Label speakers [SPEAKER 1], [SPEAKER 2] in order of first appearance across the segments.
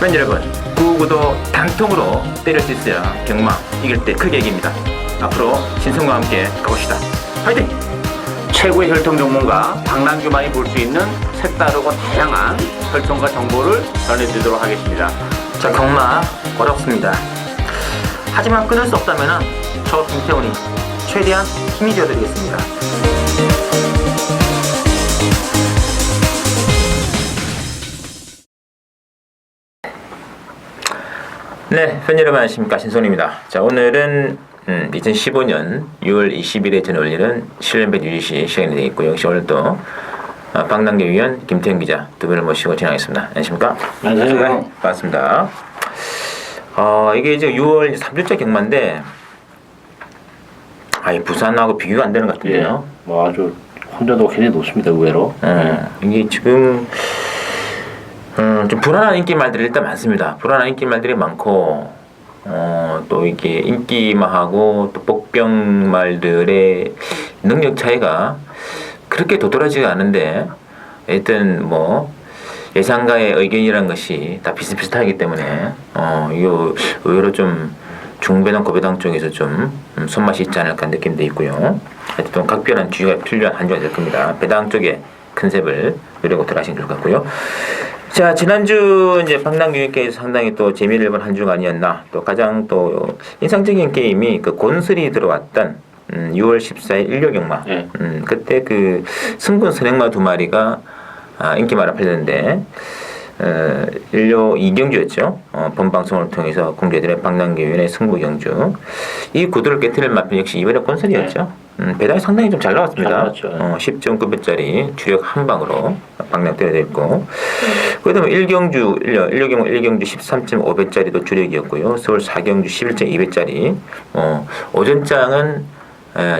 [SPEAKER 1] 팬 여러분, 9구도 단통으로 때릴 수 있어야 경마 이길 때 크게 이깁니다. 앞으로 신성과 함께 가봅시다. 화이팅!
[SPEAKER 2] 최고의 혈통 전문가 박남규만이 볼 수 있는 색다르고 다양한 혈통과 정보를 전해드리도록 하겠습니다.
[SPEAKER 1] 자, 경마 어렵습니다. 하지만 끊을 수 없다면 저 김태훈이 최대한 힘이 되어드리겠습니다. 네, 팬 여러분 안녕하십니까, 신손입니다. 자, 오늘은 2015년 6월 20일에 전해 올리는 실내Bet 유지시 시간이 되겠고요. 역시 오늘도 박남규 위원, 김태현 기자 두 분을 모시고 진행하겠습니다. 안녕하십니까?
[SPEAKER 2] 안녕하세요.
[SPEAKER 1] 네, 반갑습니다. 이게 이제 6월 3주째 경마인데 부산하고 비교가 안 되는 것 같은데요.
[SPEAKER 2] 예, 뭐 아주 혼자도 굉장히 높습니다, 의외로.
[SPEAKER 1] 이게 지금 좀 불안한 인기말들이 일단 많습니다. 불안한 인기말들이 많고 또 이게 인기마하고 또 복병말들의 능력 차이가 그렇게 도드라지가 않은데 일단 뭐 예상가의 의견이란 것이 다 비슷비슷하기 때문에 이거 의외로 좀 중배당 고배당 쪽에서 좀 손맛이 있지 않을까 느낌도 있고요. 하여튼 각별한 주의가 필요한 한 주가 될 겁니다. 배당 쪽에 컨셉을 누리고 들어가시면 좋을 것 같고요. 자, 지난주 이제 박남규 위원께서 상당히 또 재미를 본 한 주가 아니었나. 또 가장 또 인상적인 게임이 그 곤슬이 들어왔던 6월 14일 일요경마.
[SPEAKER 2] 예.
[SPEAKER 1] 그때 그 승군 선행마 두 마리가 인기마라 팔렸는데 일요 이경주였죠. 본 방송을 통해서 공개해드린 박남규 위원의 승부 경주. 이 구도를 깨트릴 마편 역시 이번에 곤슬이었죠. 배당이 상당히 좀 잘 나왔습니다.
[SPEAKER 2] 잘 나왔죠.
[SPEAKER 1] 10.9배짜리 주력 한 방으로 박남 때려져 있고, 그다음에 일경주 13.5배짜리도 주력이었고요. 서울 4경주 11.2배짜리. 오전장은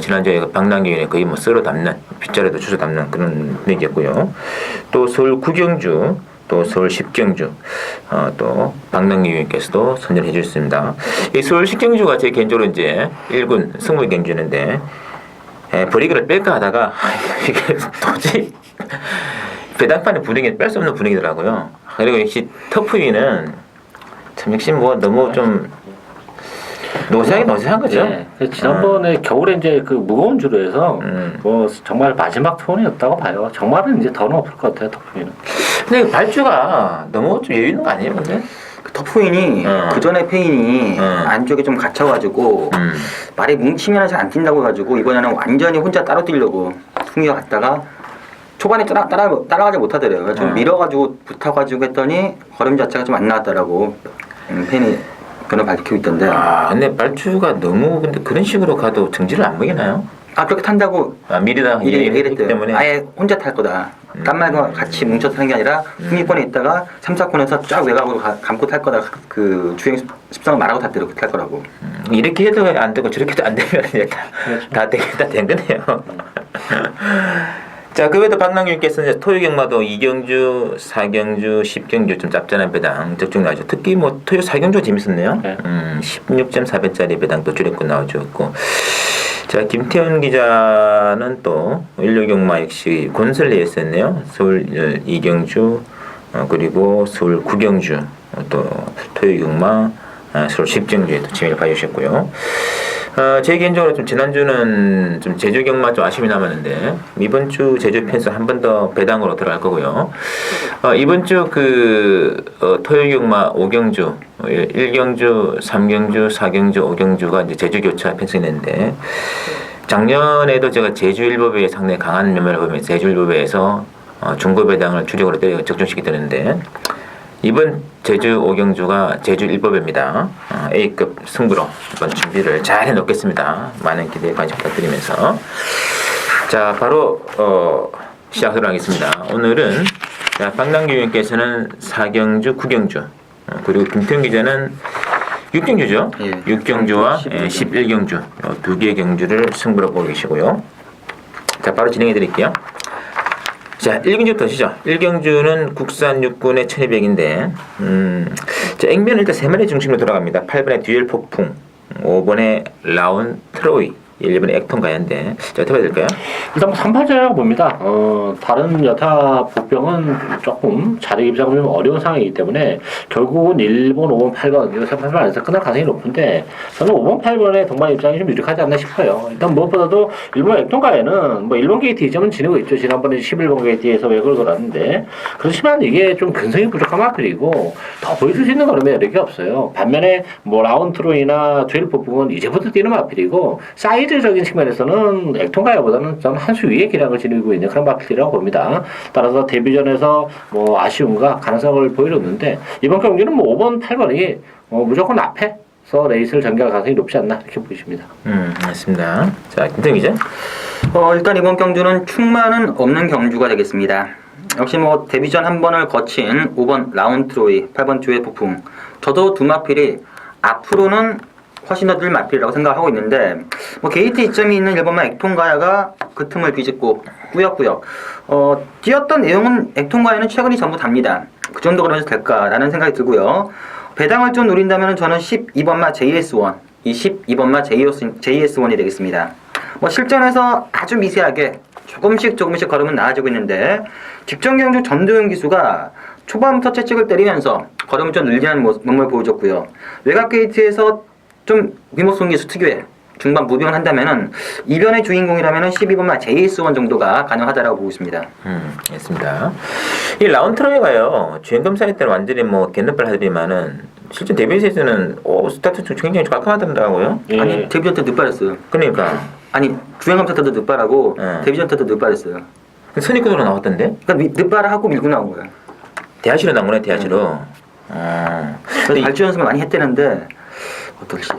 [SPEAKER 1] 지난주에 박남규 위원이 거의 뭐 쓸어 담는, 빗자루도 주워 담는 그런 분위기였고요. 또 서울 9경주, 또 서울 10경주, 또 박남규 위원께서도 선전해 주셨습니다. 이 서울 10경주가 제 개인적으로 이제 1군 승부 경주인데, 브레이크를 뺄까 하다가 이게 도저히 배당판의 분위기는 뺄 수 없는 분위기더라고요. 그리고 역시 터프위는 참 역시 뭐 너무 좀 노세한 거죠.
[SPEAKER 2] 예. 지난번에 겨울에 이제 그 무거운 주로 해서 뭐 정말 마지막 톤이었다고 봐요. 정말은 이제 더 높을 것 같아요, 터프위는.
[SPEAKER 1] 근데 발주가 너무 좀 여유 있는 거 아니에요, 근데?
[SPEAKER 3] 터프인이 그 전에 페인이 안쪽에 좀 갇혀가지고 말이 뭉치면 잘 안 뛴다고 해가지고 이번에는 완전히 혼자 따로 뛰려고 승리가 갔다가 초반에 따라가지 못하더래요. 좀 밀어가지고 붙어가지고 했더니 걸음 자체가 좀 안 나왔더라고. 페인이 그런 밝히고 있던데.
[SPEAKER 1] 근데 발주가 너무 근데 그런 식으로 가도 정지를 안 먹이나요?
[SPEAKER 3] 그렇게 탄다고
[SPEAKER 1] 미리다
[SPEAKER 3] 얘기했대요.
[SPEAKER 1] 때문에
[SPEAKER 3] 아예 혼자 탈 거다. 딴 말과 같이 뭉쳐서 타는 게 아니라 승리권에 있다가 3, 4콘에서 쫙 외곽으로 감고 탈 거다. 그 주행 습성을 말하고 탔대요. 그렇게 탈 거라고.
[SPEAKER 1] 이렇게 해도 안 되고 저렇게 해도 안 되면 다 된 거네요. 자, 그 외에도 박남규께서는 이제 토요 경마도 2경주, 4경주, 10경주 좀 짭짤한 배당 적중 나오죠. 특히 뭐 토요 4경주 재밌었네요.
[SPEAKER 2] 네.
[SPEAKER 1] 16.4배짜리 배당도 줄였고 나와주었고. 자, 김태현 기자는 또 일요 경마 역시 곤슬 예였었네요. 서울 2경주, 그리고 서울 9경주, 또 토요 경마, 서울 10경주에 또 재미를 봐주셨고요. 제 개인적으로 좀 지난주는 좀 제주 경마 좀 아쉬움이 남았는데 이번 주 제주 펜스 한 번 더 배당으로 들어갈 거고요. 이번 주 그 토요 경마 5경주, 1경주, 3경주, 4경주, 5경주가 이제 제주 교차 펜스였는데 작년에도 제가 제주 일법에 상당히 강한 면모를 보면서 제주 일법에서 중고 배당을 주력으로 적중시키는데 이번 제주 5경주가 제주 1법입니다. A급 승부로 이번 준비를 잘 해놓겠습니다. 많은 기대 관심 부탁드리면서 자, 바로 시작하도록 하겠습니다. 오늘은 박남규 위원께서는 4경주, 9경주, 그리고 김태훈 기자는 6경주죠.
[SPEAKER 3] 예.
[SPEAKER 1] 6경주와 11경주 두 개의 경주를 승부로 보고 계시고요. 자, 바로 진행해 드릴게요. 자, 1경주부터 시죠. 1경주는 국산 육군의 1200인데, 자, 앵변은 일단 3마리 중심으로 돌아갑니다. 8번에 듀얼 폭풍, 5번에 라운 트로이, 일본의 액통 가야인데 어떻게 봐야 될까요?
[SPEAKER 4] 일단 뭐 3파전이라고 봅니다. 다른 여타 복병은 조금 자력 입장은 좀 어려운 상황이기 때문에 결국은 일본 5번, 8번 이거 3파전 안에서 끝날 가능성이 높은데 저는 5번, 8번의 동반 입장이 좀 유력하지 않나 싶어요. 일단 무엇보다도 일본 액통가에는 뭐 일본 게이트 2점은 지니고 있죠. 지난번에 11번 게이트에서 외곽을 돌았는데 그렇지만 이게 좀 근성이 부족한 마필이고 더 보여줄 수 있는 그런 매력이 없어요. 반면에 뭐 라운트로이나 듀엘 폭풍은 이제부터 뛰는 마필이고 사이즈적인 측면에서는 액통가야보다는 좀 한 수 위의 기량을 지니고 있는 그런 마필이라고 봅니다. 따라서 데뷔전에서 뭐 아쉬움과 가능성을 보여줬는데 이번 경기는 뭐 5번, 8번이 무조건 앞에서 레이스를 전개할 가능성이 높지 않나 이렇게 보여집니다.
[SPEAKER 1] 맞습니다. 자, 김태형 기자.
[SPEAKER 3] 일단 이번 경주는 충만은 없는 경주가 되겠습니다. 역시 뭐 데뷔전 한 번을 거친 5번 라운트로이, 8번 주의 폭풍. 저도 두 마필이 앞으로는 훨씬 더 늘 마필이라고 생각하고 있는데 뭐 게이트 2점이 있는 일본만 액통가야가 그 틈을 비집고 꾸역꾸역 뛰었던 내용은 액통가야는 최근이 전부 답니다. 그 정도 그러면서 될까라는 생각이 들고요. 배당을 좀 노린다면 저는 12번마 JS1 이 12번마 JS1이 되겠습니다. 뭐 실전에서 아주 미세하게 조금씩 걸으면 나아지고 있는데 직전 경주 전도연 기수가 초반부터 채찍을 때리면서 걸음을 좀 늘리는 몸을 보여줬고요. 외곽 게이트에서 좀 위모성 기수 특유의 중반 무빙을 한다면은 이변의 주인공이라면은 12번마 JS1 정도가 가능하다라고 보고 있습니다.
[SPEAKER 1] 알겠습니다. 이 라운트로이가요 주행금 사이 때는 완전히 뭐 갯눈발 하더니만은 실제 데뷔에서는 스타트 중 굉장히 깔끔하더라고요.
[SPEAKER 4] 예.
[SPEAKER 3] 아니 데뷔전 때 늦발했어요.
[SPEAKER 1] 그러니까
[SPEAKER 3] 아니 주행검사 때도 늦발하고 데뷔전 때도 늦발했어요.
[SPEAKER 1] 선입구도로 나왔던데?
[SPEAKER 3] 그러니까 늦발하고 밀고 나온 거예요.
[SPEAKER 1] 대하시로 나온 거네 대하시로.
[SPEAKER 3] 그래서 발주 연습을 많이 했대는데 어떨지.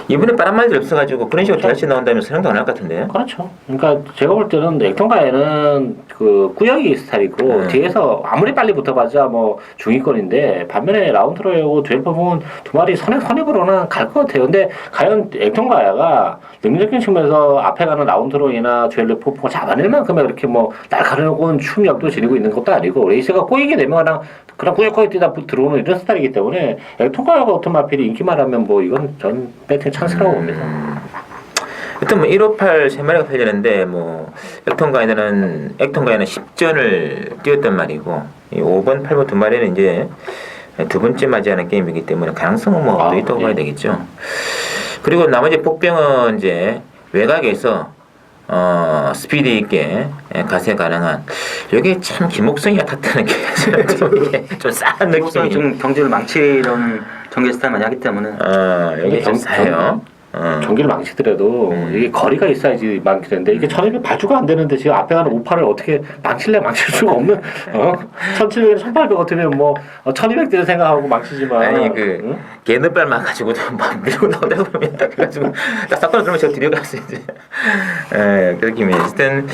[SPEAKER 1] 이번에 빠른 말들이 없어가지고 그런 식으로 대하시 나온다면 생각도 안 할 것 같은데.
[SPEAKER 4] 그렇죠. 그러니까 제가 볼 때는 액통가에는 그 꾸역이 스타일이고 뒤에서 아무리 빨리 붙어봤자 뭐 중위권인데 반면에 라운트로이하고 듀엘 퍼봉은 두 마리 선입으로는 갈 것 같아요. 근데 과연 액통가야가 능력적인 측면에서 앞에 가는 라운트로이나 듀엘 퍼봉을 잡아낼 만큼의 그렇게 뭐 날카로운 충력도 지니고 있는 것도 아니고 레이스가 꼬이게 되면 그냥 꾸역꾸역 뛰다 들어오는 이런 스타일이기 때문에 액통가야가 어떤 마필이 인기만 하면 뭐 이건 전 배팅 찬스라고 봅니다.
[SPEAKER 1] 일단 뭐 158 세 마리가 팔리는데 뭐 액통가에는 10전을 뛰었단 말이고 이 5번, 8번 두 마리는 이제 두 번째 맞이하는 게임이기 때문에 가능성은 뭐 또 있다고 봐야 되겠죠. 그리고 나머지 폭병은 이제 외곽에서 스피드 있게 가세 가능한 여기 참 김옥성이가 탔다는 게 좀 싸한 느낌이
[SPEAKER 3] 좀 경기를 망치려는 전개 스타일 많이 하기 때문에
[SPEAKER 1] 여기 좀 싸요.
[SPEAKER 4] 경기를 망치더라도 이게 거리가 있어야지 망치는데 이게 1200 발주가 안 되는데 지금 앞에 가는 58을 어떻게 망칠 수가 없는 1700에서 1800 같으면 뭐 1200대를 생각하고 망치지만
[SPEAKER 1] 아니 그 개눈발만 가지고도 막 밀고 나오다 보면 그래가지고 딱 사건을 그러면 제가 들여갔어요 이제. 그렇게 하여튼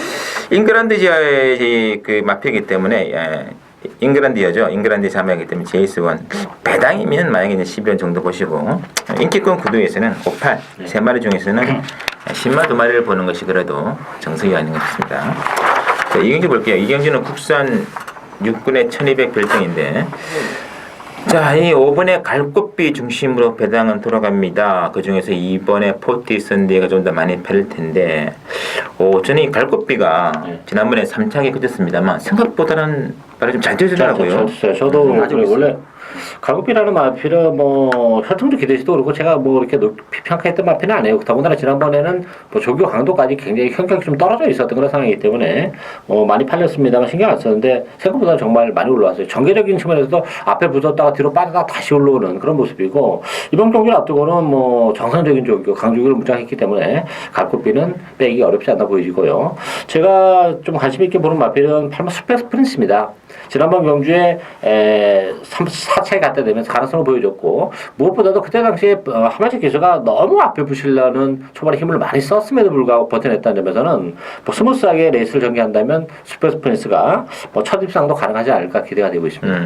[SPEAKER 1] 잉글랜드지아의 그 마피이기 때문에 잉글랜드여죠. 자매이기 때문에 JS1 배당이면 만약에 이제 12원 정도 보시고 인기권 구도에서는 58 세 마리 중에서는 10마 두 마리를 보는 것이 그래도 정석이 아닌 것 같습니다. 자, 이 경주 볼게요. 이 경주는 국산 육군의 1200 별정인데 자, 이 5번에 갈꽃비 중심으로 배당은 돌아갑니다. 그 중에서 2번에 포티 선데이가 좀 더 많이 팔릴 텐데, 저는 이 갈꽃비가 지난번에 3차게 그쳤습니다만 생각보다는 빨리 좀 잘 뛰어주더라고요.
[SPEAKER 4] 저도 원래 갈고피라는 마피는 뭐 혈통도 기대시도 그렇고 제가 뭐 이렇게 높이 평가했던 마피는 아니에요. 더군다나 지난번에는 뭐 조교 강도까지 굉장히 현격이 좀 떨어져 있었던 그런 상황이기 때문에 많이 팔렸습니다만 신경 안 썼는데 생각보다 정말 많이 올라왔어요. 전개적인 측면에서도 앞에 붙었다가 뒤로 빠졌다가 다시 올라오는 그런 모습이고 이번 경기를 앞두고는 뭐 정상적인 조교 강조교를 무장했기 때문에 갈고피는 빼기 어렵지 않나 보이고요. 제가 좀 관심 있게 보는 마피는 8번 스펙 프린스입니다. 지난번 경주에 4차에 갖다 대면서 가능성을 보여줬고 무엇보다도 그때 당시에 하마지 기수가 너무 앞에 부시려는 초반에 힘을 많이 썼음에도 불구하고 버텨냈다는 점에서는 뭐 스무스하게 레이스를 전개한다면 슈퍼스프린스가 뭐 첫 입상도 가능하지 않을까 기대가 되고 있습니다.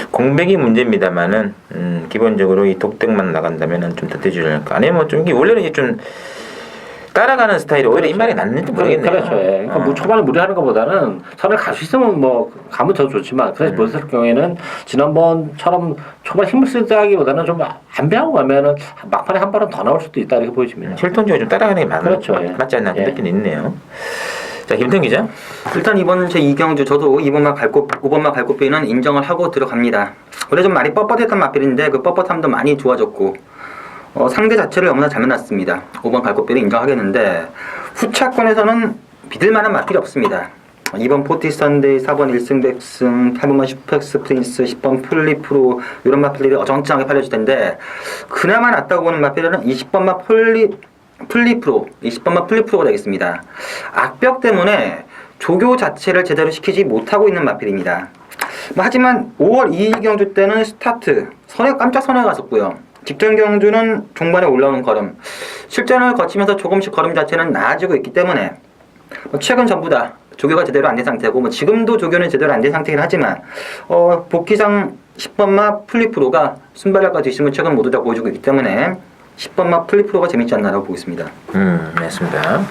[SPEAKER 1] 공백이 문제입니다만은 기본적으로 이 독백만 나간다면은 좀 더 되지 않을까. 아니면 좀 이게 원래는 이제 좀 따라가는 스타일이 오히려 입맛에 낫는지 모르겠네요.
[SPEAKER 4] 그렇죠. 예. 그러니까 뭐 초반에 무리하는 것보다는 선을 갈 수 있으면 뭐 가면 더 좋지만 그래서 못했을 경우에는 지난번처럼 초반 힘을 쓰다기보다는 좀 안배하고 가면은 막판에 한 발은 더 나올 수도 있다 이렇게 보여집니다.
[SPEAKER 1] 혈통적으로 좀 따라가는 게
[SPEAKER 4] 그렇죠. 예.
[SPEAKER 1] 맞지 않나
[SPEAKER 4] 예.
[SPEAKER 1] 느낌이 있네요. 자, 김태형 기자.
[SPEAKER 3] 일단 이번 제 이경주 저도 5번마 갈고비는 인정을 하고 들어갑니다. 원래 좀 많이 뻣뻣했던 마필인데 그 뻣뻣함도 많이 좋아졌고 상대 자체를 너무나 잘 만났습니다. 5번 갈고비를 인정하겠는데 후차권에서는 믿을만한 마필이 없습니다. 2번 포티 선데이, 4번 1승 백승, 8번만 슈퍼엑스 프린스, 10번 플리프로 이런 마필들이 어정쩡하게 팔려질 텐데 그나마 낫다고 보는 마필은 20번만 플리프로 20번만 플리프로가 되겠습니다. 악벽 때문에 조교 자체를 제대로 시키지 못하고 있는 마필입니다. 하지만 5월 2일 경주 때는 스타트 깜짝 선회가 갔었고요. 직전 경주는 종반에 올라오는 걸음, 실전을 거치면서 조금씩 걸음 자체는 나아지고 있기 때문에 최근 전부 다 조교가 제대로 안 된 상태고 지금도 조교는 제대로 안 된 상태긴 하지만 복귀상 10번마 플리프로가 순발력과 뒷심을 최근 모두 다 보여주고 있기 때문에 10번마 플리프로가 재밌지 않나라고 보겠습니다.
[SPEAKER 1] 맞습니다.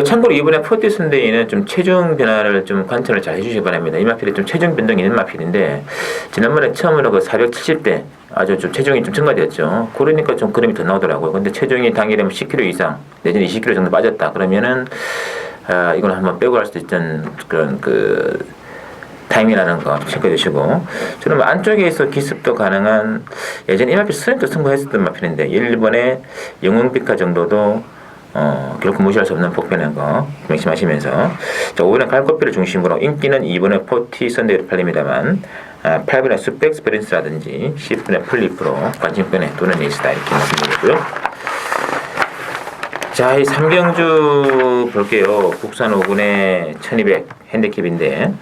[SPEAKER 1] 참고로 이번에 포티 선데이는 좀 체중 변화를 좀 관찰을 잘 해주시기 바랍니다. 이 마필이 좀 체중 변동이 있는 마필인데 지난번에 처음으로 그 470대 아주 좀 체중이 좀 증가되었죠. 그러니까 좀 그림이 더 나오더라고요. 근데 체중이 당일에 10kg 이상 내지는 20kg 정도 빠졌다 그러면은 이건 한번 빼고 갈 수도 있던 그런 타임이라는 거 체크해 주시고, 저는 뭐 안쪽에서 기습도 가능한 예전에 이 마필 스트레이트 승부했었던 마필인데 일본의 영웅피카 정도도 결코 무시할 수 없는 폭변한 거 명심하시면서, 자, 5번의 갈고피를 중심으로 인기는 2번의 포티 선데이로 팔립니다만 8번의 슈퍼엑스페리언스라든지 10번의 플리프로 관심권에 도는 레이스다 이렇게 말씀드리고요. 자, 이 3경주 볼게요. 국산 5군의 1200 핸디캡인데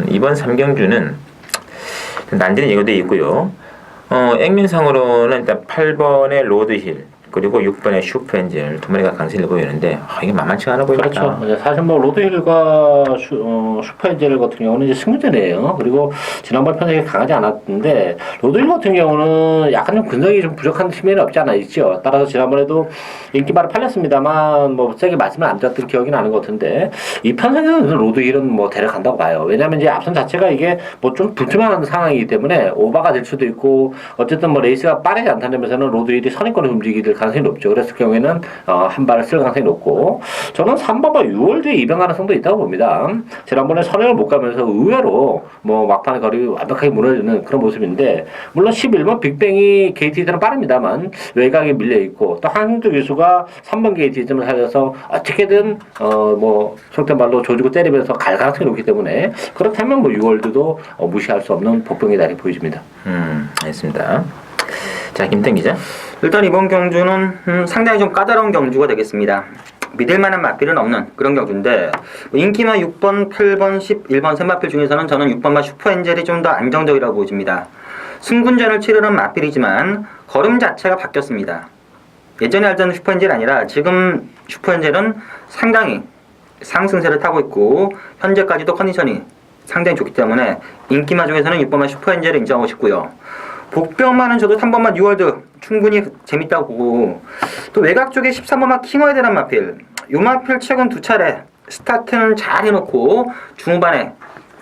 [SPEAKER 1] 이번 3경주는 난제는 예고되어 있고요. 액면상으로는 일단 8번의 로드힐 그리고 6번의 슈퍼엔젤 두 마리가 강세를 보이는데 이게 만만치가 않아 보입니다.
[SPEAKER 4] 그렇죠. 사실 뭐 로드힐과 슈퍼엔젤 같은 경우는 이제 승부전이에요. 그리고 지난번 편에 강하지 않았는데 로드힐 같은 경우는 약간 좀 근성이 좀 부족한 측면이 없지 않아 있죠. 따라서 지난번에도 인기발을 팔렸습니다만 뭐 세게 말씀을 안 드렸던 기억이 나는 것 같은데 이 편성에서는 로드힐은 뭐 데려간다고 봐요. 왜냐하면 이제 앞선 자체가 이게 뭐 좀 불투명한 상황이기 때문에 오버가 될 수도 있고 어쨌든 뭐 레이스가 빠르지 않다는 점에서는 로드힐이 선행권을 움직이게 될 가능성이 높죠. 그랬을 경우에는 한 발을 쓸 가능성이 높고, 저는 3번과 6월 뒤에 입양 가능성도 있다고 봅니다. 지난번에 선행을 못 가면서 의외로 뭐 막판의 거리 완벽하게 무너지는 그런 모습인데, 물론 11번 빅뱅이 게이트는 빠릅니다만 외곽에 밀려 있고, 또 한승주 교수가 3번 게이트점을 살려서 어떻게든 뭐 속된 말로 조지고 때리면서 갈 가능성이 높기 때문에 그렇다면 뭐 6월도 무시할 수 없는 복병의 달이 보여집니다.
[SPEAKER 1] 알겠습니다. 자, 김태형 기자.
[SPEAKER 3] 일단 이번 경주는 상당히 좀 까다로운 경주가 되겠습니다. 믿을만한 마필은 없는 그런 경주인데 인기마 6번, 8번, 11번 세 마필 중에서는 저는 6번마 슈퍼엔젤이 좀 더 안정적이라고 보여집니다. 승군전을 치르는 마필이지만 걸음 자체가 바뀌었습니다. 예전에 알던 슈퍼엔젤이 아니라 지금 슈퍼엔젤은 상당히 상승세를 타고 있고 현재까지도 컨디션이 상당히 좋기 때문에 인기마 중에서는 6번마 슈퍼엔젤을 인정하고 싶고요. 복병만은 저도 3번만 6월드 충분히 재밌다고 보고, 또 외곽 쪽에 13번만 킹워드란 마필, 요 마필 최근 2차례 스타트는 잘 해놓고 중후반에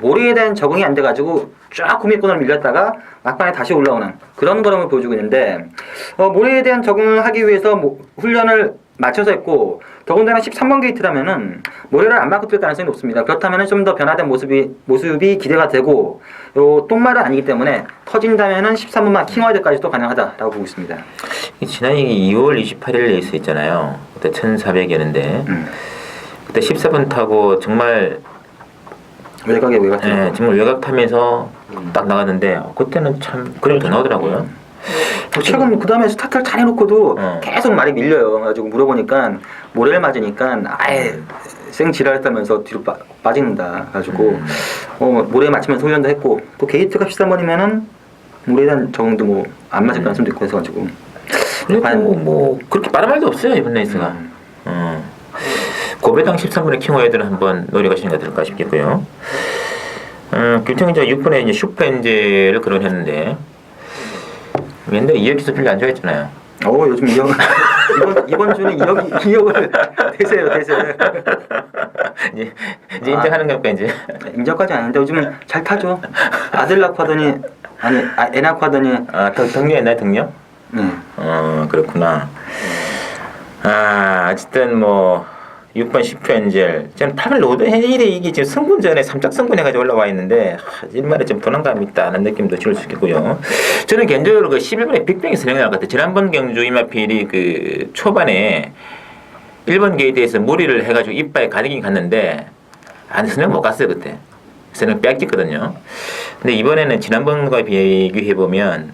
[SPEAKER 3] 모래에 대한 적응이 안 돼가지고 쫙 구미권을 밀렸다가 막판에 다시 올라오는 그런 걸음을 보여주고 있는데, 모래에 대한 적응을 하기 위해서 훈련을 맞춰서 했고, 더군다나 13번 게이트라면은 모래를 안 맞고 뛸 가능성이 높습니다. 그렇다면 좀 더 변화된 모습이 기대가 되고, 요 똥말은 아니기 때문에 터진다면은 13번만 킹와이드까지도 가능하다라고 보고 있습니다.
[SPEAKER 1] 지난 2월 28일 레이스 있잖아요. 그때 1400이었는데 그때 14번 타고 정말
[SPEAKER 3] 외곽에
[SPEAKER 1] 정말 외곽 타면서 딱 나갔는데 그때는 참 그래도 더 나오더라고요.
[SPEAKER 3] 최근 그 다음에 스타트를 잘 해놓고도 계속 말이 밀려요. 그래가지고 물어보니까 모래를 맞으니까 아예 생 지랄했다면서 뒤로 빠진다. 가지고 모래에 맞추면서 훈련도 했고, 또 게이트가 13번이면은 모래에 대한 적응도 뭐 안 맞을 가능성도 있고 해서가지고.
[SPEAKER 1] 그리고 뭐 그렇게 말할 말도 없어요 이번 레이스가. 고배당 13번의 킹워드를 한번 노려가시는 게 어떨까 싶겠고요. 김태형 기자 6번에 이제 슈퍼엔젤을 거론했는데, 근데 이혁기도 별로 안 좋아했잖아요.
[SPEAKER 3] 요즘 2억 이번 주는 2억을 대세요.
[SPEAKER 1] 이제 인정하는 겁니까 이제?
[SPEAKER 3] 인정까지 아닌데 요즘 잘 타죠. 아들 낳고 하더니 애 낳고 하더니
[SPEAKER 1] 등려했나요 등려?
[SPEAKER 3] 네.
[SPEAKER 1] 그렇구나. 어쨌든 뭐 6번 10표 엔젤 지금 8번 로드 엔젤이 이게 지금 승분전에 3짝 승분해가지고 올라와 있는데 일말에 좀 불안감이 있다는 느낌도 줄 수 있겠고요. 저는 개인적으로 그 11번에 빅뱅이 선행할 것 같아요. 지난번 경주 이마필이 그 초반에 1번 게이트에서 무리를 해가지고 이빨에 가리긴 갔는데 선행 못 갔어요 그때. 선행 뺏겼거든요. 근데 이번에는 지난번과 비교해 보면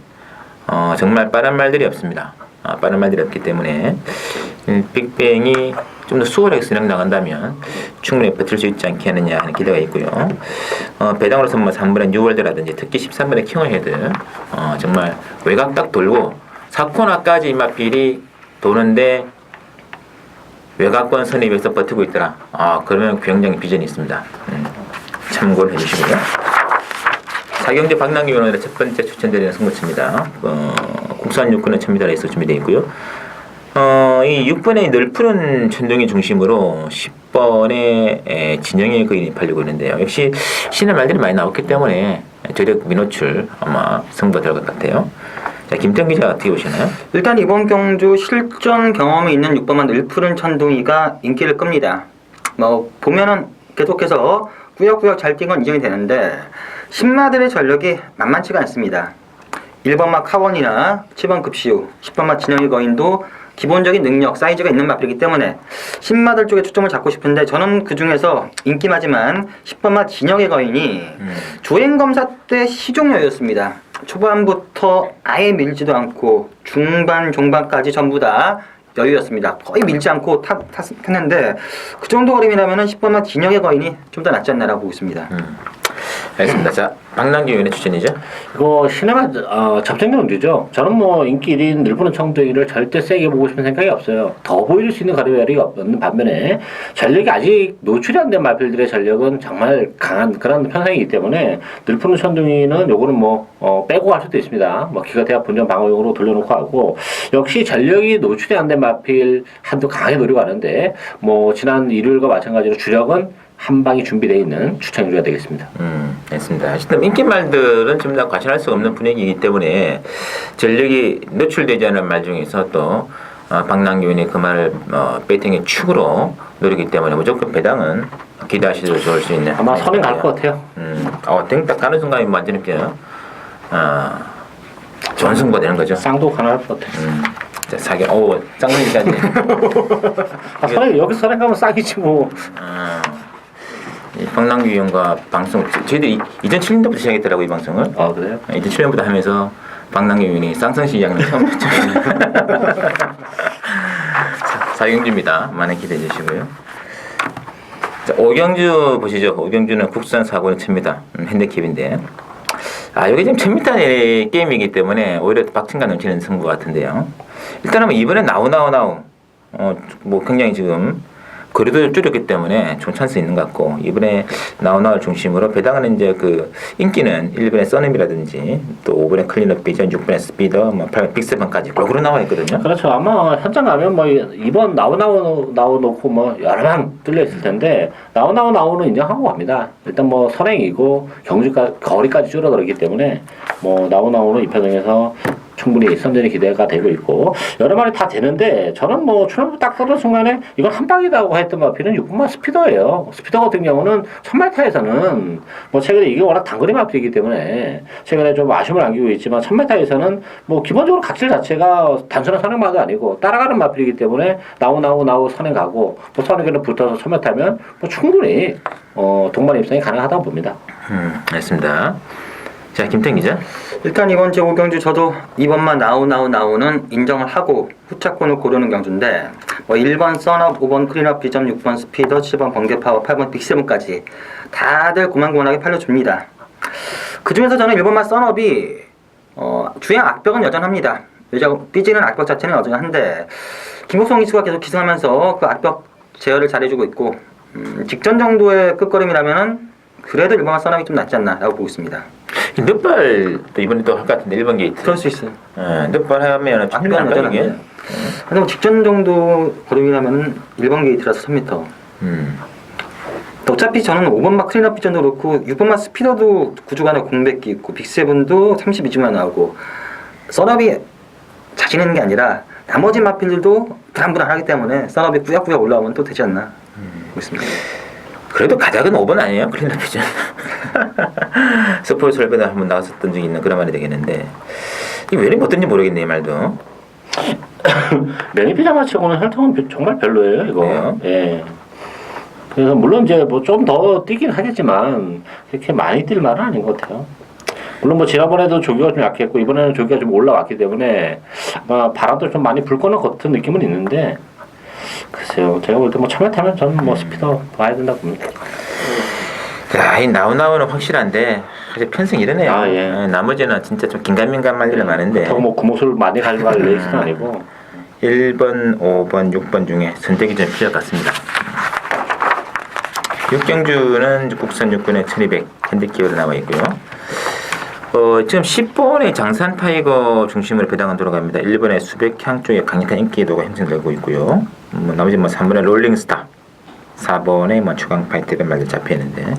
[SPEAKER 1] 정말 빠른 말들이 없습니다. 빠른 말들이 없기 때문에 빅뱅이 좀 더 수월하게 선행 나간다면 충분히 버틸 수 있지 않겠느냐 하는 기대가 있고요. 배당으로서 뭐 3번의 뉴월드라든지 특히 13번의 킹어헤드 정말 외곽 딱 돌고 4코너까지 이마필이 도는데 외곽권 선입에서 버티고 있더라. 그러면 굉장히 비전이 있습니다. 참고를 해주시고요. 사경제 박남기 의원의 첫 번째 추천드리는 승부처입니다. 국산 육군의 1000m에서 준비되어 있고요. 이 6번의 널푸른 천둥이 중심으로 10번의 진영의 거인이 팔리고 있는데요. 역시 신의 말들이 많이 나왔기 때문에 저력 민호출 아마 승부가 될 것 같아요. 자, 김태형 기자 어떻게 보시나요?
[SPEAKER 3] 일단 이번 경주 실전 경험이 있는 6번만 널푸른 천둥이가 인기를 끕니다. 보면은 계속해서 꾸역꾸역 잘 뛴 건 인정이 되는데 신마들의 전력이 만만치가 않습니다. 1번마 카원이나 7번 급시우, 10번마 진영의 거인도 기본적인 능력, 사이즈가 있는 마필이기 때문에 신마들 쪽에 초점을 잡고 싶은데 저는 그 중에서 인기마지만 10번마 진영의 거인이 주행검사 때 시종료였습니다. 초반부터 아예 밀지도 않고 중반, 종반까지 전부 다 여유였습니다. 거의 밀지 않고 탔는데 그 정도 거림이라면 10번마 진영의 거인이 좀 더 낫지 않나라고 보고 있습니다.
[SPEAKER 1] 알겠습니다. 자, 박남기 의원의 추천이죠?
[SPEAKER 4] 이거 시네마 접전 경주죠. 저는 뭐 인기 1인 늘푸른 청둥이를 절대 세게 보고 싶은 생각이 없어요. 더 보여줄 수 있는 가리별이 없는 반면에 전력이 아직 노출이 안 된 마필들의 전력은 정말 강한 그런 편성이기 때문에 늘푸른 천둥이는 요거는 빼고 갈 수도 있습니다. 기가 대학 본전 방어용으로 돌려놓고 하고 역시 전력이 노출이 안 된 마필 한도 강하게 노리고 하는데 지난 일요일과 마찬가지로 주력은 한 방이 준비되어 있는 추천주가 되겠습니다.
[SPEAKER 1] 알겠습니다. 하여튼 인기말들은 좀 다 과신할 수 없는 분위기이기 때문에 전력이 노출되지 않은 말 중에서 또 박남기 의원이 그 말을 배팅의 축으로 노리기 때문에 무조건 배당은 기대하셔도 좋을 수 있는.
[SPEAKER 4] 아마 선행 갈 것 같아요.
[SPEAKER 1] 땡딱 가는 순간이 완전히 좋은 승부가 되는 거죠.
[SPEAKER 4] 쌍도 가능할 것 같아요.
[SPEAKER 1] 자, 쌍둥이까지.
[SPEAKER 4] 선행 여기 선행 가면 쌍이지 뭐.
[SPEAKER 1] 이 박남기 의원과 방송 저희들이 2007년도부터 시작했더라고 이 방송을.
[SPEAKER 4] 그래요?
[SPEAKER 1] 2007년부터 하면서 박남기 의원이 쌍성시 이야기는 처음 했죠. 사경주입니다. 많이 기대해 주시고요. 자, 오경주 보시죠. 오경주는 국산 사고는 칩니다. 핸디캡인데. 이게 지금 1000m 게임이기 때문에 오히려 박진감 넘치는 승부 같은데요. 일단은 이번에 나우 굉장히 지금 거리도 줄였기 때문에 좋은 찬스 있는 것 같고 이번에 나우나우를 중심으로 배당하는 이제 그 인기는 1번의 써넴이라든지 또 5번의 클린업 비전, 6번의 스피더, 8번 빅7까지 골고루 나와 있거든요.
[SPEAKER 4] 그렇죠. 아마 현장 가면 이번 나우 놓고 여러 방 뚫려 있을 텐데 나우는 인정하고 갑니다. 일단 선행이고 거리까지 줄어들기 때문에 나우는 입혀정에서 충분히 선전이 기대가 되고 있고 여러 마리 다 되는데 저는 출연부 딱 떠든 순간에 이건 한 방이다고 했던 마필은 6번마 스피더예요. 스피더 같은 경우는 1000m에서는 최근에 이게 워낙 단거리 마필이기 때문에 최근에 좀 아쉬움을 안기고 있지만 1000m에서는 기본적으로 각질 자체가 단순한 선행마도 아니고 따라가는 마필이기 때문에 나우 선행 가고 선행에는 붙어서 1000m 하면 충분히 동반 입상이 가능하다고 봅니다.
[SPEAKER 1] 알겠습니다. 자, 김태형 기자.
[SPEAKER 3] 일단 이번 주 오경주 저도 2번만 나우는 인정을 하고 후차권을 고르는 경주인데 1번 썬업, 5번 클린업 비전, 6번 스피더, 7번 번개파워, 8번 빅7까지 다들 고만고만하게 팔려줍니다. 그 중에서 저는 1번만 썬업이 주행 악벽은 여전합니다. 삐지는 악벽 자체는 여전한데 김국성 기수가 계속 기승하면서 그 악벽 제어를 잘해주고 있고 직전 정도의 끝걸음이라면은 그래도 1번만 썬업이 좀 낫지 않나 라고 보고 있습니다.
[SPEAKER 1] 넷발도 이번에 또 할 것 같은데 1번 게이트.
[SPEAKER 3] 그럴 수 있어요.
[SPEAKER 1] 넷발 하면 충분히 안 가는 게.
[SPEAKER 3] 근데 뭐 직전 정도 거리라면은 1번 게이트라서 3m. 어차피 저는 5번마 클린업 비전도 그렇고 6번마 스피더도 9주간에 공백기 있고 빅7도 32주만 나오고 썬업이 자신 있는 게 아니라 나머지 마필들도 불안불안하기 때문에 썬업이 꾸역꾸역 올라오면 또 되지 않나 보겠습니다.
[SPEAKER 1] 그래도 가닥은 5번 아니에요? 클린업 비전. 스포츠 설배도 한번 나왔었던 적이 있는 그런 말이 되겠는데 이게 왜 이렇게 어떤지 모르겠네요 말도.
[SPEAKER 4] 매니피자마 치고는 혈통은 정말 별로예요 이거.
[SPEAKER 1] 그래요?
[SPEAKER 4] 예. 그래서 물론 이제 뭐 좀 더 뛰긴 하겠지만 그렇게 많이 뛸 말은 아닌 것 같아요. 물론 뭐 지난번에도 조기가 좀 약했고 이번에는 조기가 좀 올라왔기 때문에 아마 바람도 좀 많이 불 거는 같은 느낌은 있는데 글쎄요 제가 볼 때 뭐 처음에 타면 저는 뭐 스피더 봐야 된다고 봅니다.
[SPEAKER 1] 자, 이 나우나우는 확실한데 사실 편승 이러네요.
[SPEAKER 4] 아, 예.
[SPEAKER 1] 나머지는 진짜 좀 긴가민가한 말들이 많은데
[SPEAKER 4] 그렇다고 뭐 구모술 많이 가져갈 레이스는 아니고
[SPEAKER 1] 1번, 5번, 6번 중에 선택이 좀 필요할 것 같습니다. 육경주는 국산 육군의 1200 핸디키어로 나와 있고요. 지금 10번의 장산 타이거 중심으로 배당은 돌아갑니다. 1번의 수백향 쪽에 강력한 인기도가 형성되고 있고요. 나머지 3번의 롤링스타, 4번의 추강 파이트가 말들 잡혀 있는데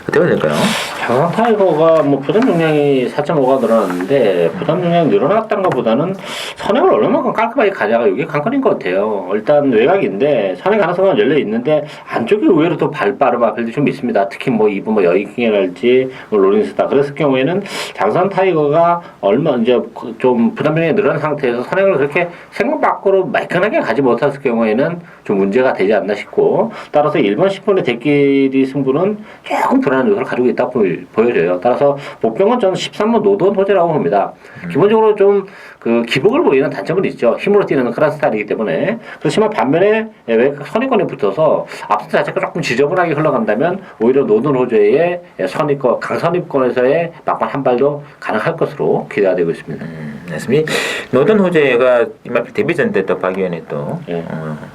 [SPEAKER 1] 어떻게 될까요?
[SPEAKER 4] 장산 타이거가 뭐 부담 용량이 4.5가 늘어났는데 부담 용량이 늘어났다는 것보다는 선행을 얼마만큼 깔끔하게 가져가 이게 관건인 것 같아요. 일단 외곽인데 선행 가능성은 열려 있는데 안쪽에 의외로 또 발빠름 앞에도 좀 있습니다. 특히 뭐 이번 뭐 여의킹이랄지 뭐 로링스타 그랬을 경우에는 장산 타이거가 얼마 이제 좀 부담 용량이 늘어난 상태에서 선행을 그렇게 생각 밖으로 매끈하게 가지 못했을 경우에는 좀 문제가 되지 않나 싶고 따라서 1번 10번의 대끼리 승부는 조금 불안한 요소를 가지고 있다 보여져요. 따라서 복병은 저는 13번 노던 호재라고 봅니다. 기본적으로 좀 그 기복을 보이는 단점은 있죠. 힘으로 뛰는 그런 스타일이기 때문에 그렇지만 반면에 왜 선입권에 붙어서 앞선 자체가 조금 지저분하게 흘러간다면 오히려 노던 호재의 선입권 강선입권에서의 막판 한 발도 가능할 것으로 기대가 되고 있습니다.
[SPEAKER 1] 맞습니다. 노던 호재가 이말필 데뷔전 때 또 박 의원이 또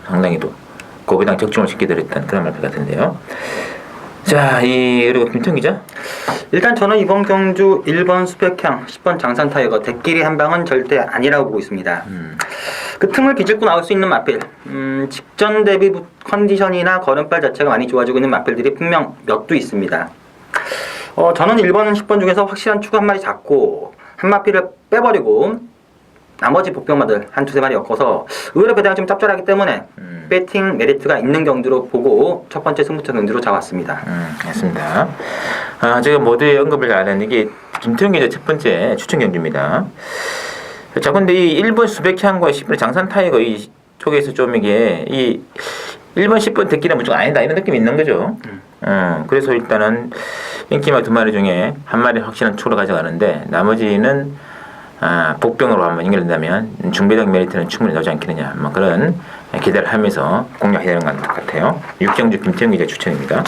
[SPEAKER 1] 상당히 또 고배당 적중을 시켜드렸던 그런 말필 같은데요. 자, 그리고 김태형 기자.
[SPEAKER 3] 일단 저는 이번 경주 1번 수백향, 10번 장산 타이거 대끼리 한 방은 절대 아니라고 보고 있습니다. 그 틈을 비집고 나올 수 있는 마필, 직전 대비 컨디션이나 걸음발 자체가 많이 좋아지고 있는 마필들이 분명 몇 두 있습니다. 저는 1번, 10번 중에서 확실한 축 한 마리 잡고 한 마필을 빼버리고 나머지 복병마들 한 두세 마리 엮어서 의외로 배당이 좀 짭짤하기 때문에 배팅 메리트가 있는 경주로 보고 첫 번째 승부처 경주로 잡았습니다.
[SPEAKER 1] 맞습니다. 제가 모두의 언급을 안 하는 이게 김태형 기자 첫 번째 추천 경주입니다. 자, 근데 이 1번 수백향과 10번 장산 타이거 이 쪽에서 좀 이게 이 1번, 10번 대끼는 무조건 아니다 이런 느낌이 있는 거죠. 그래서 일단은 인기마 두 마리 중에 한 마리 확실한 축으로 가져가는데 나머지는 복병으로 한번 연결된다면 중배당 메리트는 충분히 나오지 않겠느냐 뭐 그런 기대를 하면서 공략해야 되는 것 같아요. 6경주 김태형 기자 추천입니다.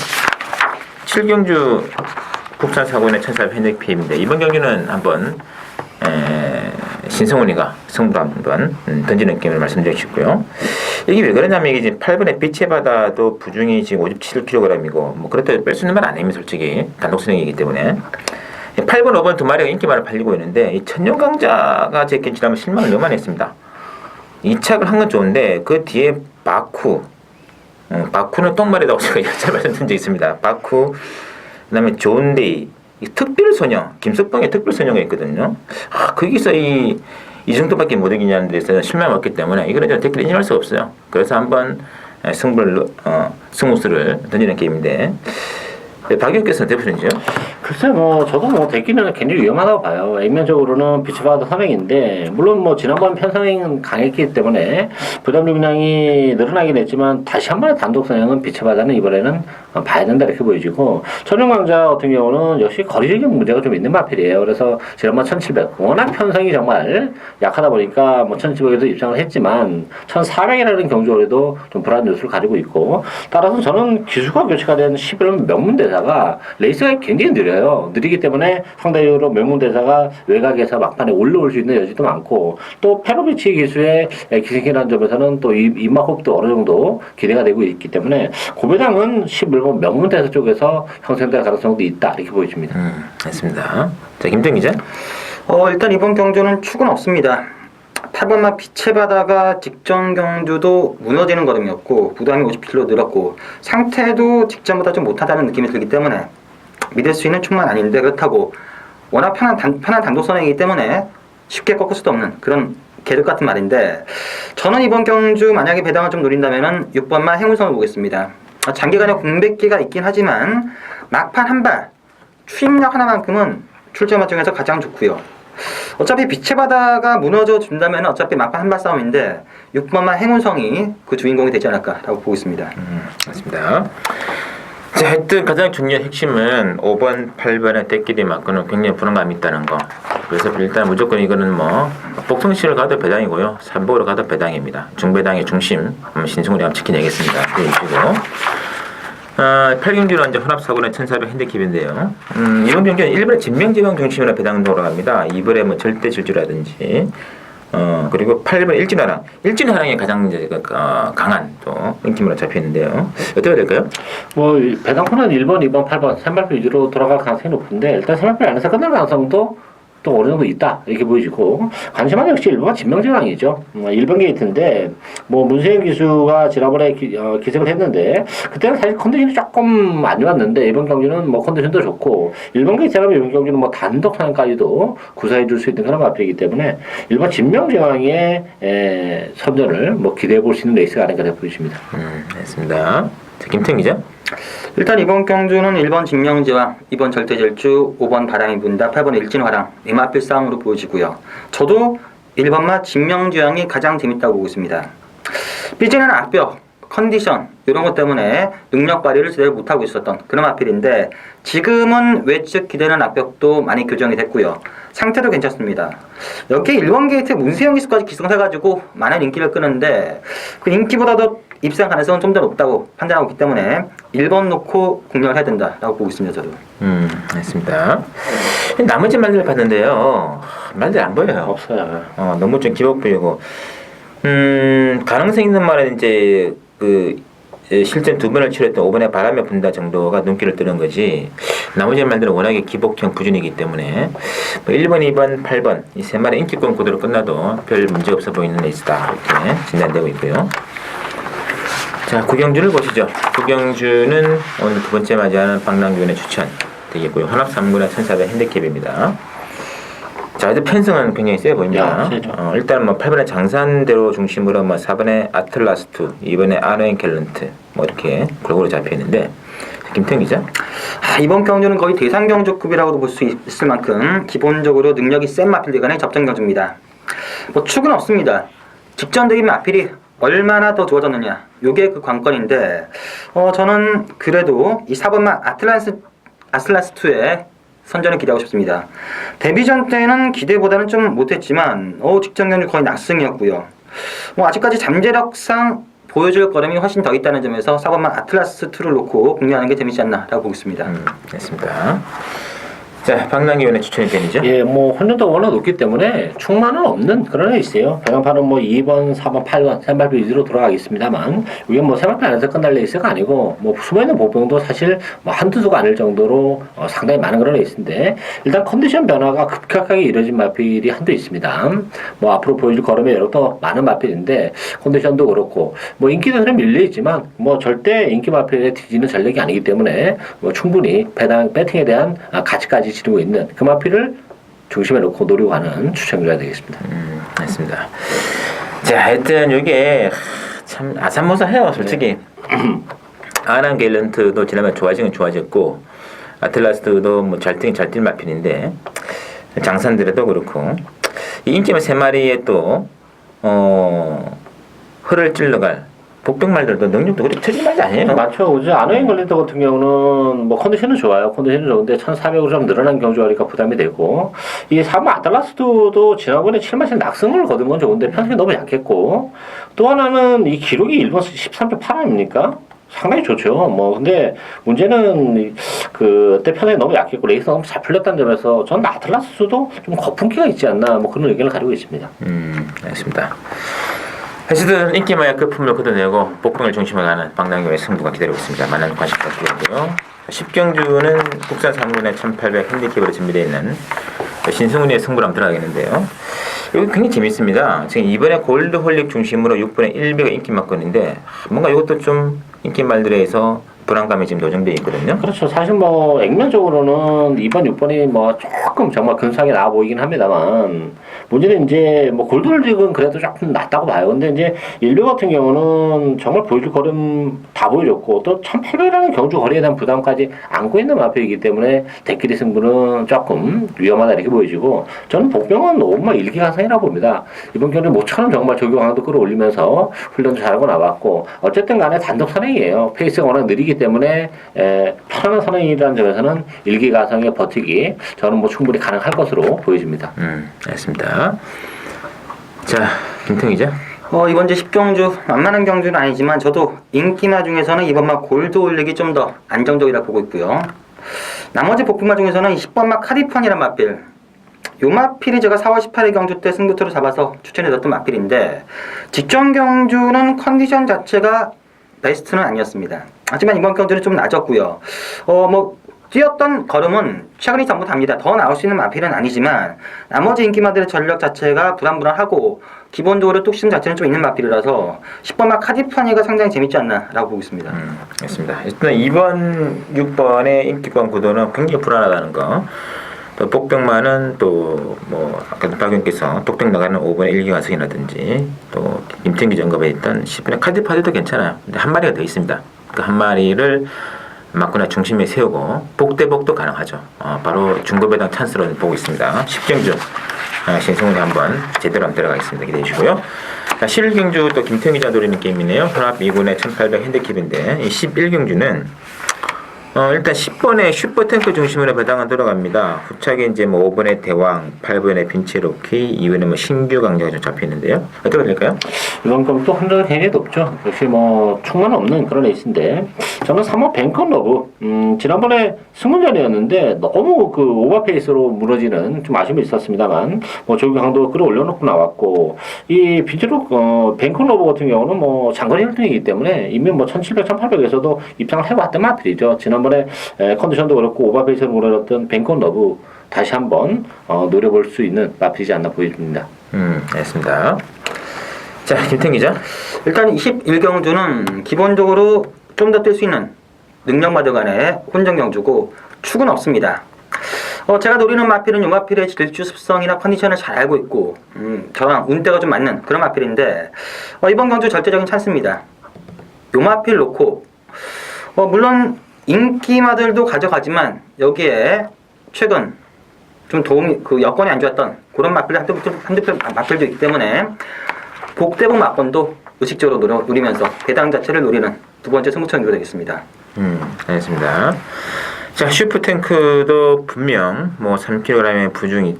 [SPEAKER 1] 7경주 국산 사고인의 1400 핸드피입니다. 이번 경주는 한번 신성훈이가 승부를 한번 던지는 게임을 말씀드리고 싶고요. 이게 왜 그러냐면 이게 지금 8번의 빛의 바다도 부중이 지금 57kg이고 뭐 그렇다고 뺄 수 있는 건 아닙니다. 솔직히 단독 선행이기 때문에 8번, 5번 두 마리가 인기 많아 팔리고 있는데 이 천년강자가 제 견치라면 실망을 너무 많이 했습니다. 2착을 한 건 좋은데 그 뒤에 바쿠는 똥말이라고 제가 여러 말씀드린 적이 있습니다. 바쿠 그다음에 좋은데이 특별소녀 김석봉의 특별소녀가 있거든요. 거기서 이 정도밖에 못 이기냐는 데서 실망을 얻기 때문에 이거는 좀 댓글 인정할 수가 없어요. 그래서 한번 승부수를 던지는 게임인데 박 의원께서는 대표님이죠?
[SPEAKER 4] 글쎄 뭐 저도 뭐 대끼는 굉장히 위험하다고 봐요. 액면적으로는 비치바드 선행인데 물론 뭐 지난번 편선행은 강했기 때문에 부담 용량이 늘어나긴 했지만 다시 한 번의 단독 선행은 비치바드는 이번에는 봐야 된다 이렇게 보여지고 천연강자 같은 경우는 역시 거리적인 문제가 좀 있는 마필이에요. 그래서 지난번 1700 워낙 편성이 정말 약하다 보니까 뭐 1700에도 입장을 했지만 1400이라는 경주월에도 좀 불안한 요소를 가지고 있고 따라서 저는 기수가 교체가 된 11번 명문대사가 레이스가 굉장히 느려요. 느려요. 느리기 때문에 상대적으로 명문대사가 외곽에서 막판에 올라올 수 있는 여지도 많고 또 페로비치 기수의 기생이라는 점에서는 또 입막호흡도 어느 정도 기대가 되고 있기 때문에 고배당은 11번 명문대사 쪽에서 형성될 가능성도 있다 이렇게 보여집니다.
[SPEAKER 1] 맞습니다. 자, 김태형 기자.
[SPEAKER 3] 일단 이번 경주는 축은 없습니다. 8번마 빛의 바다가 직전 경주도 무너지는 걸음이었고 부담이 50kg 늘었고 상태도 직전보다 좀 못하다는 느낌이 들기 때문에 믿을 수 있는 축만 아닌데 그렇다고 워낙 편한 단독선행이기 때문에 쉽게 꺾을 수도 없는 그런 계륵 같은 말인데 저는 이번 경주 만약에 배당을 좀 노린다면은 6번마 행운선을 보겠습니다. 장기간의 공백기가 있긴 하지만 막판 한발 추임력 하나만큼은 출전마 중에서 가장 좋고요. 어차피 빛의 바다가 무너져 준다면 어차피 막판 한발 싸움인데 6번만 행운성이 그 주인공이 되지 않을까라고 보고 있습니다.
[SPEAKER 1] 맞습니다. 자, 하여튼 가장 중요한 핵심은 5번, 8번의 떼끼리 맞고는 굉장히 불안감이 있다는 거. 그래서 일단 무조건 이거는 뭐 복성시를 가도 배당이고요. 삼복으로 가도 배당입니다. 중배당의 중심 한번 신승훈이 한번 지켜내겠습니다. 그리고 8경주는 이제 혼합사고는 1400 핸디캡인데요. 이번 경주는 1번에 진명지방 중심으로 배당 돌아갑니다. 2번에 뭐 절대 질주라든지 그리고 8번 일진화랑. 일진화랑이 가장 이제 강한 또 인기으로 잡혀있는데요. 어떻게 될까요?
[SPEAKER 4] 뭐 배당권은 1번, 2번, 8번 3발표 위주로 돌아갈 가능성이 높은데 일단 3발표 안에서 끝날 가능성도 또 어느 정도 있다 이렇게 보여지고 관심은 역시 1번은 진명지왕이죠. 1번 게이트인데 뭐 문세영 기수가 지난번에 기색을 했는데 그때는 사실 컨디션이 조금 안 좋았는데 이번 경기는 뭐 컨디션도 좋고 1번 게이트라면 이번 경기는 뭐 단독 상까지도 구사해 줄 수 있는 그런 마필이기 때문에 1번 진명지왕의 선전을 뭐 기대해 볼 수 있는 레이스가 아닌가 보여집니다.
[SPEAKER 1] 알겠습니다. 자, 김태형 기자.
[SPEAKER 3] 일단 이번 경주는 1번 진명지왕, 2번 절대질주, 5번 바람이 분다, 8번 일진화랑 이마필 싸움으로 보여지고요. 저도 1번마 진명지왕이 가장 재밌다고 보고 있습니다. 삐지는 앞벽, 컨디션 이런 것 때문에 능력 발휘를 제대로 못하고 있었던 그런 마필인데 지금은 외측 기대는 앞벽도 많이 교정이 됐고요. 상태도 괜찮습니다. 여기에 1번 게이트 문세영 기수까지 기승해가지고 많은 인기를 끄는데 그 인기보다도 입상 가능성은 좀 더 높다고 판단하고 있기 때문에 1번 놓고 공략을 해야 된다라고 보고 있습니다. 저도.
[SPEAKER 1] 알겠습니다. 나머지 말들 봤는데요. 말들 안 보여요.
[SPEAKER 4] 없어요.
[SPEAKER 1] 너무 좀 기복 보이고 가능성 있는 말은 이제 그 실전 2번을 치렀던 5번의 바람에 분다 정도가 눈길을 뜨는 거지 나머지 말들은 워낙에 기복형 부진이기 때문에 뭐 1번, 2번, 8번 이 세 마리 인기권 구도로 끝나도 별 문제 없어 보이는 레이스다 이렇게 진단되고 있고요. 자, 구경주를 보시죠. 구경주는 오늘 두 번째 맞이하는 박남규의 추천 되겠고요. 혼합 3구나 1400 핸디캡입니다. 자, 이제 편성은 굉장히 세 보입니다. 일단 뭐 8번에 장산대로 중심으로 뭐 4번에 아틀라스투, 2번에 아노인 갤런트 뭐 이렇게 골고루 잡혀 있는데 김태형 기자.
[SPEAKER 3] 이번 경주는 거의 대상 경주급이라고도 볼 수 있을 만큼 기본적으로 능력이 센 마필들 간의 접전 경주입니다. 뭐 축은 없습니다. 직전적인 마필이 얼마나 더 좋아졌느냐 요게 그 관건인데 저는 그래도 이 4번만 아틀라스2의 선전을 기대하고 싶습니다. 데뷔전 때는 기대보다는 좀 못했지만 직전 경주 거의 낙승이었고요. 아직까지 잠재력상 보여줄 걸음이 훨씬 더 있다는 점에서 4번만 아틀라스2를 놓고 공략하는 게 재밌지 않나라고 보고 있습니다.
[SPEAKER 1] 됐습니다. 자, 박남규의 추천의 편이죠?
[SPEAKER 4] 예, 뭐 혼전도 워낙 높기 때문에 충만은 없는 그런 레이스예요. 배당판은 뭐 2번, 4번, 8번 샘발표 위주로 돌아가겠습니다만 이게 뭐 샘발표 안에서 끝날 레이스가 아니고 뭐 숨어있는 보병도 사실 뭐 한두 수가 아닐 정도로 상당히 많은 그런 레이스인데 일단 컨디션 변화가 급격하게 이뤄진 마필이 한두 있습니다. 뭐 앞으로 보여줄 걸음에 여러 더 많은 마필인데 컨디션도 그렇고 뭐 인기도는 밀려있지만 뭐 절대 인기 마필에 뒤지는 전력이 아니기 때문에 뭐 충분히 배팅에 대한 가치까지 지르고 있는 그 마필을 중심에 놓고 노리고 하는 추천주가 되겠습니다.
[SPEAKER 1] 맞습니다. 자, 하여튼 이게 참 아산모사해요, 솔직히. 아난 갤런트도 지난번 좋아지긴 좋아졌고 아틀라스도 뭐 잘 뛸 마필인데 장산들에도 그렇고 이 인기면 세 마리에 또 흐를 찔러갈 복병말들도 능력도 그렇게 터진 말이 아니에요.
[SPEAKER 4] 맞죠. 그죠. 아노인 걸린터 같은 경우는 뭐 컨디션은 좋아요. 컨디션은 좋은데 1,400으로 좀 늘어난 경주하니까 부담이 되고 이 3번 아틀라스도 지난번에 7마신 낙승을 거둔 건 좋은데 편성이 너무 약했고 또 하나는 이 기록이 1번 13표 8 아닙니까? 상당히 좋죠. 뭐 근데 문제는 그때 편에 너무 약했고 레이스가 너무 잘 풀렸다는 점에서 전 아틀라스도 좀 거품기가 있지 않나 뭐 그런 의견을 가지고 있습니다.
[SPEAKER 1] 알겠습니다. 해시든 인기마야 끝품을 걷어내고 복병을 중심으로 가는 박남규의 승부가 기다리고 있습니다. 많은 관심 부탁드리고요. 10경주는 국산 3군의 1800 핸디캡으로 준비되어 있는 신승훈의 승부를 한번 들어가겠는데요. 이거 굉장히 재밌습니다. 지금 이번에 골드홀릭 중심으로 6분의 1배가 인기 막건인데 뭔가 이것도 좀 인기 말들에서 불안감이 지금 노정되어 있거든요.
[SPEAKER 4] 그렇죠. 사실 뭐 액면적으로는 이번 6번이 뭐 조금 정말 근사하게 나와 보이긴 합니다만 문제는 이제 뭐 골드홀릭은 그래도 조금 낫다고 봐요. 근데 이제 1배 같은 경우는 정말 보여줄 거름 다 보여줬고 또 1800이라는 경주 거리에 대한 부담까지 안고 있는 마표이기 때문에 대끼리 승부는 조금 위험하다 이렇게 보여지고 저는 복병은 정말 일기가상이라고 봅니다. 이번 경기 모처럼 정말 조교 강도 끌어올리면서 훈련도 잘하고 나왔고 어쨌든 간에 단독 선행이에요. 페이스가 워낙 느리기 때문에 편안한 선행이라는 점에서는 일기가상의 버티기 저는 뭐 충분히 가능할 것으로 보여집니다.
[SPEAKER 1] 알겠습니다. 자, 김태형 기자.
[SPEAKER 3] 이번 주 10경주 만만한 경주는 아니지만 저도 인기마 중에서는 이번마 골드홀릭이 좀 더 안정적이라 보고 있고요. 나머지 복빙마 중에서는 10번마 카디판이란 마필 요 마필이 제가 4월 18일 경주 때 승부토를 잡아서 추천해줬던 마필인데 직전 경주는 컨디션 자체가 베스트는 아니었습니다. 하지만 이번 경주는 좀 낮았고요. 뛰었던 걸음은 최근이 전부 답니다. 더 나올 수 있는 마필은 아니지만 나머지 인기마들의 전력 자체가 불안불안하고 기본적으로 뚝심 자체는 좀 있는 마필이라서 10번마 카디파니가 상당히 재밌지 않나 라고 보고 있습니다.
[SPEAKER 1] 알겠습니다. 일단 이번 6번의 인기권 구도는 굉장히 불안하다는 거. 또 복병만은 또 뭐 아까 박 의원께서 독병 나가는 5번의 일기가성이라든지 또 김태형 기자 언급에 있던 10번의 카디파디도 괜찮아요. 근데 한 마리가 더 있습니다. 그 한 마리를 막거나 중심에 세우고 복대복도 가능하죠. 바로 중급배당 찬스로 보고 있습니다. 10경주 신승훈이 한번 제대로 한번 들어가겠습니다. 기대해 주시고요. 11경주 또 김태형 기자 노리는 게임이네요. 혼합 2군의 1800 핸디캡인데 이 11경주는 일단 10번에 슈퍼탱크 중심으로 배당은 들어갑니다. 후차게 이제 뭐 5번의 대왕, 8번의 빈체로키, 2번에 뭐 신규 강자가 좀 잡혀 있는데요. 어떻게 될까요?
[SPEAKER 4] 이번 건 또 혼자 굉장히 높죠. 역시 뭐 충만 없는 그런 레이스인데 저는 3번 뱅컨 러브 지난번에 승문전이었는데 너무 그 오버페이스로 무너지는 좀 아쉬움이 있었습니다만 뭐 조기 강도 끌어올려놓고 나왔고 이 빈체로 뱅컨 러브 같은 경우는 뭐 장거리 혈등이기 때문에 이미 뭐 1700, 1800에서도 입장을 해왔던 마필이죠. 지난번에 컨디션도 그렇고 오버페이스로 무너졌던 뱅컨 러브 다시 한번 노려볼 수 있는 마필이지 않나 보여집니다.
[SPEAKER 1] 알겠습니다. 자, 김태형 기자.
[SPEAKER 3] 일단 21경주는 기본적으로 좀 더 뛸 수 있는 능력마저 간의 혼전 경주고 축은 없습니다. 제가 노리는 마필은 요 마필의 질주 습성이나 컨디션을 잘 알고 있고 저랑 운대가 좀 맞는 그런 마필인데 이번 경주 절대적인 찬스입니다. 요 마필 놓고 물론 인기마들도 가져가지만 여기에 최근 좀 도움이 그 여건이 안 좋았던 그런 마필 한두 편 마필도 있기 때문에 복대복 막건도 의식적으로 노리면서 배당 자체를 노리는 두 번째 승부처가 되겠습니다.
[SPEAKER 1] 알겠습니다. 자, 슈퍼탱크도 분명 뭐 3kg의 부중이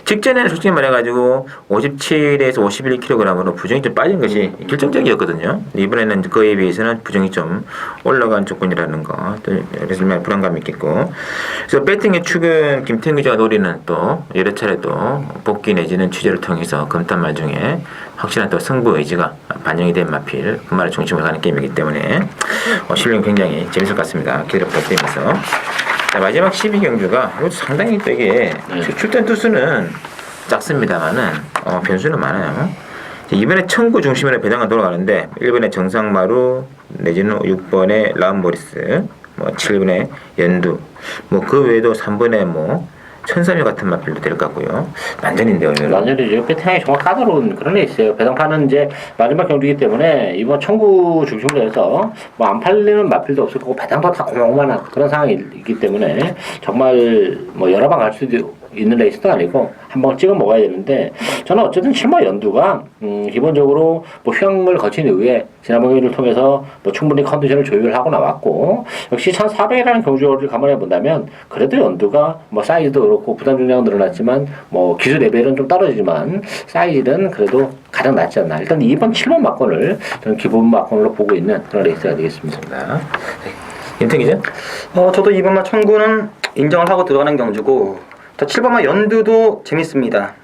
[SPEAKER 1] 직전에는 솔직히 말해가지고 57에서 51kg으로 부중이 좀 빠진 것이 결정적이었거든요. 이번에는 그에 비해서는 부중이 좀 올라간 조건이라는 거, 그래서 불안감이 있겠고. 그래서 배팅의 축은 김태형 기자가 노리는 또 여러 차례 또 복귀 내지는 취재를 통해서 검토한 말 중에 확실한 또 승부 의지가 반영이 된 마필 그말을 중심으로 가는 게임이기 때문에 실력이 굉장히 재밌을 것 같습니다. 기대를 부탁드리면서 자, 마지막 12경주가 이것도 상당히 또 이게 출전 투수는 작습니다만은 변수는 많아요. 이번에 청구 중심으로 배당을 돌아가는데 1번에 정상마루 내지는 6번에 라운모리스 뭐 7번에 연두 뭐 그 외에도 3번에 뭐 천삼일 같은 마필도 될 것 같고요. 난전인데요.
[SPEAKER 4] 난전이죠. 배팅이 정말 까다로운 그런 애 있어요. 배당파는 이제 마지막 경기이기 때문에 이번 청구 중심으로 해서 뭐 안 팔리는 마필도 없을 거고 배당도 다 고만한 그런 상황이기 때문에 정말 뭐 여러 방 갈 수도 있는 레이스도 아니고 한번 찍어 먹어야 되는데 저는 어쨌든 7번 연두가 기본적으로 뭐 휴양을 거친 이후에 지난번 경기를 통해서 뭐 충분히 컨디션을 조율하고 나왔고 역시 1400이라는 경주를 감안해 본다면 그래도 연두가 뭐 사이즈도 그렇고 부담 중량은 늘어났지만 뭐 기술 레벨은 좀 떨어지지만 사이즈는 그래도 가장 낫지 않나. 일단 2번 7번 막건을 저는 기본 막건으로 보고 있는 그런 레이스가 되겠습니다.
[SPEAKER 1] 임태 기자?
[SPEAKER 3] 저도 2번마 청구는 인정을 하고 들어가는 경주고, 자, 7번마 연두도 재밌습니다.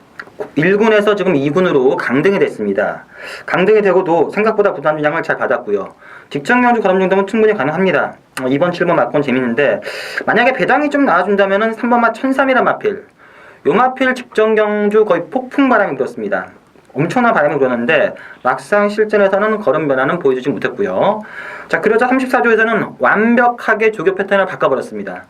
[SPEAKER 3] 1군에서 지금 2군으로 강등이 됐습니다. 강등이 되고도 생각보다 부담 중량을 잘 받았고요. 직전 경주 걸음 정도면 충분히 가능합니다. 2번, 7번 막건 재밌는데 만약에 배당이 좀 나와준다면은 3번마 1003이란 마필. 요 마필 직전 경주 거의 폭풍 바람이 불었습니다. 엄청난 바람이 불었는데 막상 실전에서는 걸음 변화는 보여주지 못했고요. 자, 그러자 34조에서는 완벽하게 조교 패턴을 바꿔버렸습니다.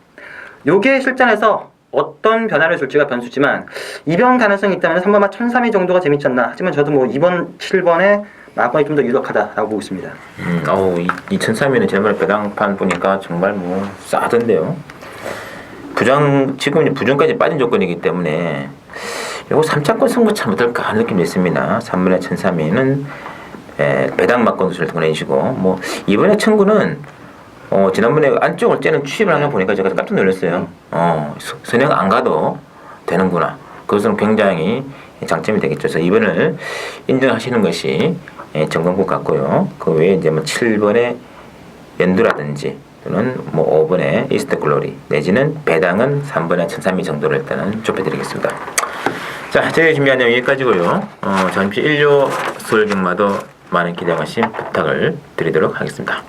[SPEAKER 3] 요게 실전에서 어떤 변화를 줄지가 변수지만 이변 가능성이 있다면 3번마 1003이 정도가 재밌지 않나. 하지만 저도 뭐 2번, 7번에 막건이 좀 더 유력하다라고 보고 있습니다.
[SPEAKER 1] 2003년에 지난번에 배당판 보니까 정말 뭐 싸던데요. 지금 부정까지 빠진 조건이기 때문에 요거 3차권 승부 참 어떨까 하는 느낌이 있습니다. 3번에 1003위는 배당 막건 수를 보내주시고 뭐 이번에 청구는 지난번에 안쪽을 째는 추입을 하는 거 보니까 제가 깜짝 놀랐어요. 선행 안 가도 되는구나. 그것은 굉장히 장점이 되겠죠. 그래서 이번을 인정하시는 것이 정강국 같고요. 그 외에 이제 뭐 7번에 연두라든지 또는 뭐 5번에 이스트 글로리 내지는 배당은 3번에 1003위 정도를 일단은 좁혀드리겠습니다. 자, 저희 준비한 내용 여기까지고요. 잠시 1료 수월 경마도 많은 기대하신 부탁을 드리도록 하겠습니다.